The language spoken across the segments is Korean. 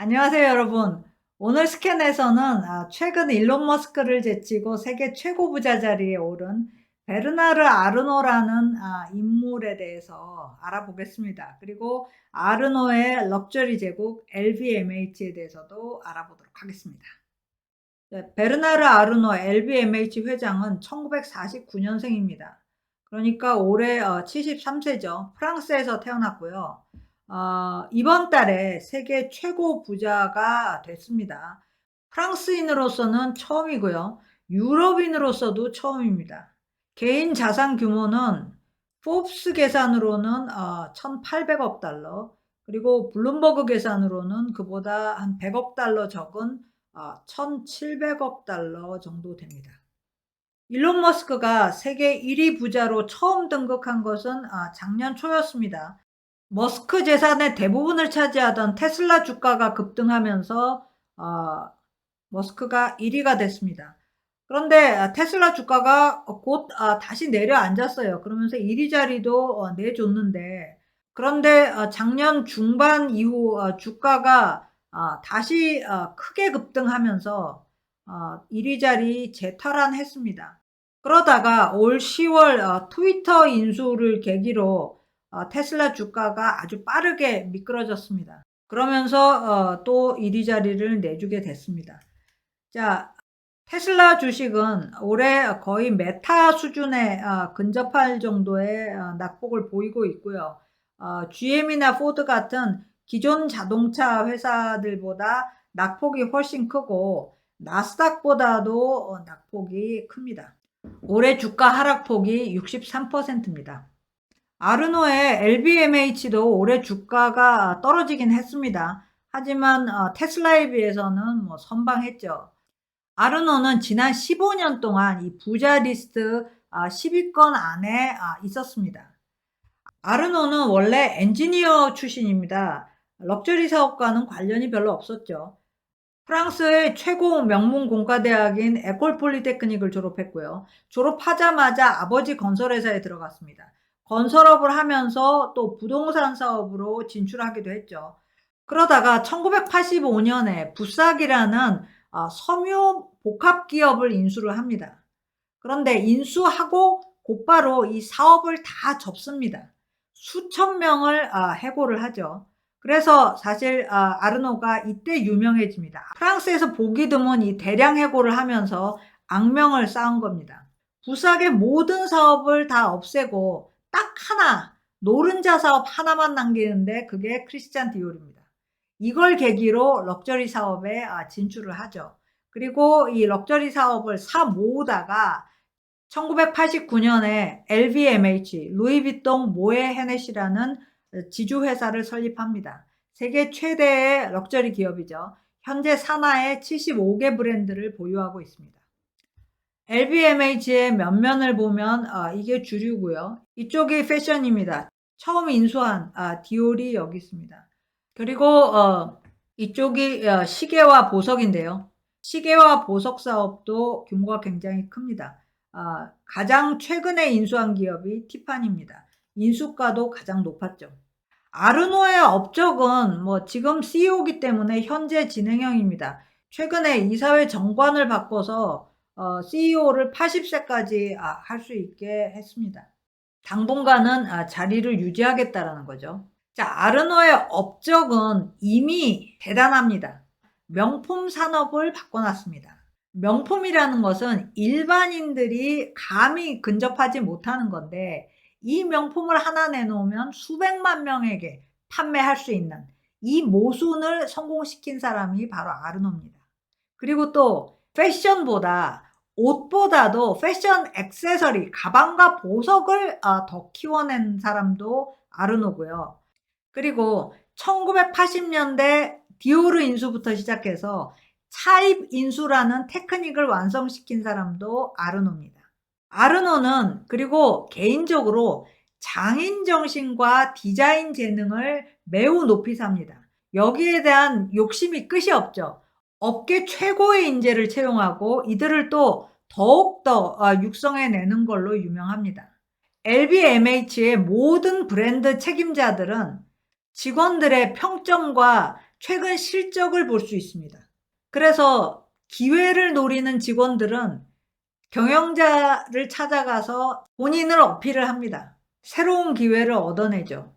안녕하세요, 여러분. 오늘 스캔에서는 최근 일론 머스크를 제치고 세계 최고 부자 자리에 오른 베르나르 아르노라는 인물에 대해서 알아보겠습니다. 그리고 아르노의 럭셔리 제국 LVMH에 대해서도 알아보도록 하겠습니다. 네, 베르나르 아르노 LVMH 회장은 1949년생입니다. 그러니까 올해 73세죠. 프랑스에서 태어났고요. 이번 달에 세계 최고 부자가 됐습니다. 프랑스인으로서는 처음이고요. 유럽인으로서도 처음입니다. 개인 자산 규모는 포브스 계산으로는 1,800억 달러, 그리고 블룸버그 계산으로는 그보다 한 100억 달러 적은 1,700억 달러 정도 됩니다. 일론 머스크가 세계 1위 부자로 처음 등극한 것은 작년 초였습니다. 머스크 재산의 대부분을 차지하던 테슬라 주가가 급등하면서 머스크가 1위가 됐습니다. 그런데 테슬라 주가가 곧 다시 내려앉았어요. 그러면서 1위 자리도 내줬는데, 그런데 작년 중반 이후 주가가 다시 크게 급등하면서 1위 자리 재탈환했습니다. 그러다가 올 10월 트위터 인수를 계기로 테슬라 주가가 아주 빠르게 미끄러졌습니다. 그러면서 또 1위 자리를 내주게 됐습니다. 자, 테슬라 주식은 올해 거의 메타 수준에 근접할 정도의 낙폭을 보이고 있고요. GM이나 포드 같은 기존 자동차 회사들보다 낙폭이 훨씬 크고 나스닥보다도 낙폭이 큽니다. 올해 주가 하락폭이 63%입니다. 아르노의 LVMH도 올해 주가가 떨어지긴 했습니다. 하지만 테슬라에 비해서는 선방했죠. 아르노는 지난 15년 동안 이 부자 리스트 10위권 안에 있었습니다. 아르노는 원래 엔지니어 출신입니다. 럭셔리 사업과는 관련이 별로 없었죠. 프랑스의 최고 명문 공과대학인 에콜 폴리테크닉을 졸업했고요. 졸업하자마자 아버지 건설회사에 들어갔습니다. 건설업을 하면서 또 부동산 사업으로 진출하기도 했죠. 그러다가 1985년에 부싹이라는 섬유 복합 기업을 인수를 합니다. 그런데 인수하고 곧바로 이 사업을 다 접습니다. 수천 명을 해고를 하죠. 그래서 사실 아르노가 이때 유명해집니다. 프랑스에서 보기 드문 이 대량 해고를 하면서 악명을 쌓은 겁니다. 부싹의 모든 사업을 다 없애고 딱 하나, 노른자 사업 하나만 남기는데 그게 크리스찬 디올입니다. 이걸 계기로 럭셔리 사업에 진출을 하죠. 그리고 이 럭셔리 사업을 모으다가 1989년에 LVMH, 루이비통 모에 헤네시라는 지주회사를 설립합니다. 세계 최대의 럭셔리 기업이죠. 현재 산하의 75개 브랜드를 보유하고 있습니다. LVMH의 면면을 보면 이게 주류고요. 이쪽이 패션입니다. 처음 인수한 디올이 여기 있습니다. 그리고 이쪽이 시계와 보석인데요. 시계와 보석 사업도 규모가 굉장히 큽니다. 가장 최근에 인수한 기업이 티파니입니다. 인수가도 가장 높았죠. 아르노의 업적은 지금 CEO이기 때문에 현재 진행형입니다. 최근에 이사회 정관을 바꿔서 CEO를 80세까지 할 수 있게 했습니다. 당분간은 자리를 유지하겠다라는 거죠. 자, 아르노의 업적은 이미 대단합니다. 명품 산업을 바꿔놨습니다. 명품이라는 것은 일반인들이 감히 근접하지 못하는 건데, 이 명품을 하나 내놓으면 수백만 명에게 판매할 수 있는 이 모순을 성공시킨 사람이 바로 아르노입니다. 그리고 또 패션보다, 옷보다도 패션 액세서리, 가방과 보석을 더 키워낸 사람도 아르노고요. 그리고 1980년대 디오르 인수부터 시작해서 차입 인수라는 테크닉을 완성시킨 사람도 아르노입니다. 아르노는 그리고 개인적으로 장인 정신과 디자인 재능을 매우 높이 삽니다. 여기에 대한 욕심이 끝이 없죠. 업계 최고의 인재를 채용하고 이들을 또 더욱더 육성해내는 걸로 유명합니다. LVMH의 모든 브랜드 책임자들은 직원들의 평점과 최근 실적을 볼 수 있습니다. 그래서 기회를 노리는 직원들은 경영자를 찾아가서 본인을 어필을 합니다. 새로운 기회를 얻어내죠.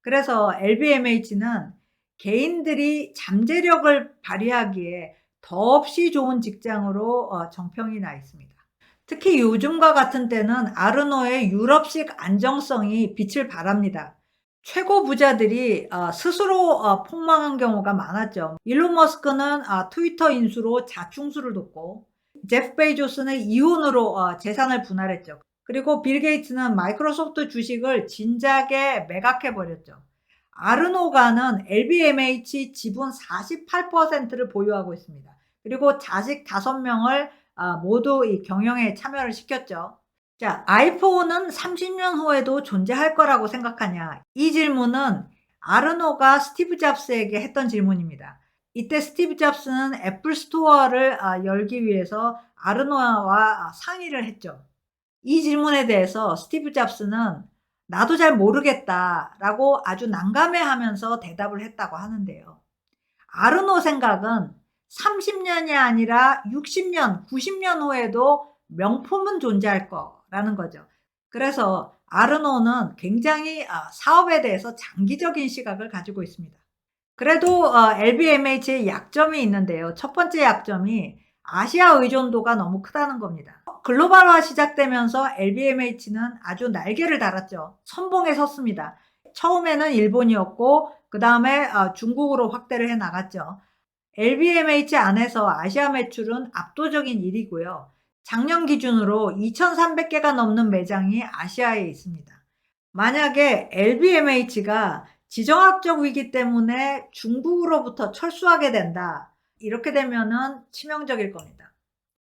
그래서 LVMH는 개인들이 잠재력을 발휘하기에 더없이 좋은 직장으로 정평이 나 있습니다. 특히 요즘과 같은 때는 아르노의 유럽식 안정성이 빛을 발합니다. 최고 부자들이 스스로 폭망한 경우가 많았죠. 일론 머스크는 트위터 인수로 자충수를 뒀고, 제프 베이조스는 이혼으로 재산을 분할했죠. 그리고 빌 게이츠는 마이크로소프트 주식을 진작에 매각해 버렸죠. 아르노가는 LVMH 지분 48%를 보유하고 있습니다. 그리고 자식 5명을 모두 이 경영에 참여를 시켰죠. 자, 아이폰은 30년 후에도 존재할 거라고 생각하냐? 이 질문은 아르노가 스티브 잡스에게 했던 질문입니다. 이때 스티브 잡스는 애플 스토어를 열기 위해서 아르노와 상의를 했죠. 이 질문에 대해서 스티브 잡스는 나도 잘 모르겠다라고 아주 난감해하면서 대답을 했다고 하는데요. 아르노 생각은 30년이 아니라 60년, 90년 후에도 명품은 존재할 거라는 거죠. 그래서 아르노는 굉장히 사업에 대해서 장기적인 시각을 가지고 있습니다. 그래도 LVMH의 약점이 있는데요. 첫 번째 약점이 아시아 의존도가 너무 크다는 겁니다. 글로벌화 시작되면서 LVMH는 아주 날개를 달았죠. 선봉에 섰습니다. 처음에는 일본이었고 그 다음에 중국으로 확대를 해 나갔죠. LVMH 안에서 아시아 매출은 압도적인 1위고요. 작년 기준으로 2,300개가 넘는 매장이 아시아에 있습니다. 만약에 LVMH가 지정학적 위기 때문에 중국으로부터 철수하게 된다. 이렇게 되면은 치명적일 겁니다.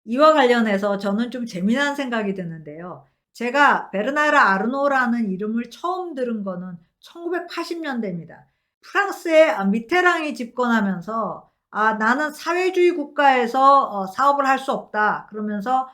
이와 관련해서 저는 좀 재미난 생각이 드는데요. 제가 베르나르 아르노라는 이름을 처음 들은 거는 1980년대입니다. 프랑스의 미테랑이 집권하면서 나는 사회주의 국가에서 사업을 할 수 없다. 그러면서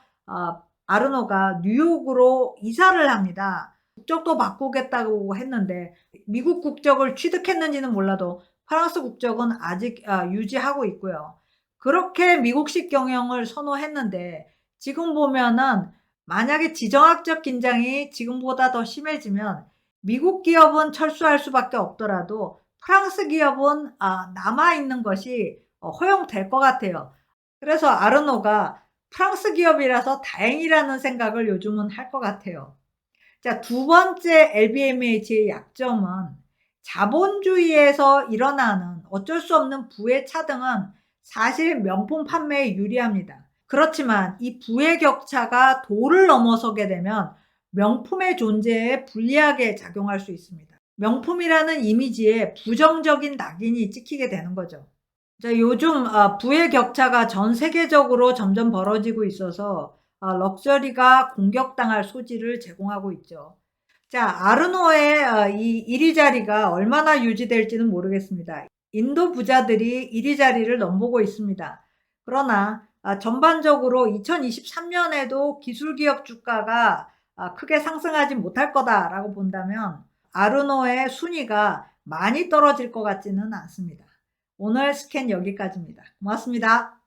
아르노가 뉴욕으로 이사를 합니다. 국적도 바꾸겠다고 했는데 미국 국적을 취득했는지는 몰라도 프랑스 국적은 아직 유지하고 있고요. 그렇게 미국식 경영을 선호했는데 지금 보면은 만약에 지정학적 긴장이 지금보다 더 심해지면 미국 기업은 철수할 수밖에 없더라도 프랑스 기업은 남아있는 것이 허용될 것 같아요. 그래서 아르노가 프랑스 기업이라서 다행이라는 생각을 요즘은 할 것 같아요. 자, 두 번째 LVMH의 약점은 자본주의에서 일어나는 어쩔 수 없는 부의 차등은 사실 명품 판매에 유리합니다. 그렇지만 이 부의 격차가 도를 넘어서게 되면 명품의 존재에 불리하게 작용할 수 있습니다. 명품이라는 이미지에 부정적인 낙인이 찍히게 되는 거죠. 자, 요즘 부의 격차가 전 세계적으로 점점 벌어지고 있어서 럭셔리가 공격당할 소지를 제공하고 있죠. 자, 아르노의 이 1위 자리가 얼마나 유지될지는 모르겠습니다. 인도 부자들이 1위 자리를 넘보고 있습니다. 그러나 전반적으로 2023년에도 기술기업 주가가 크게 상승하지 못할 거다라고 본다면 아르노의 순위가 많이 떨어질 것 같지는 않습니다. 오늘 스캔 여기까지입니다. 고맙습니다.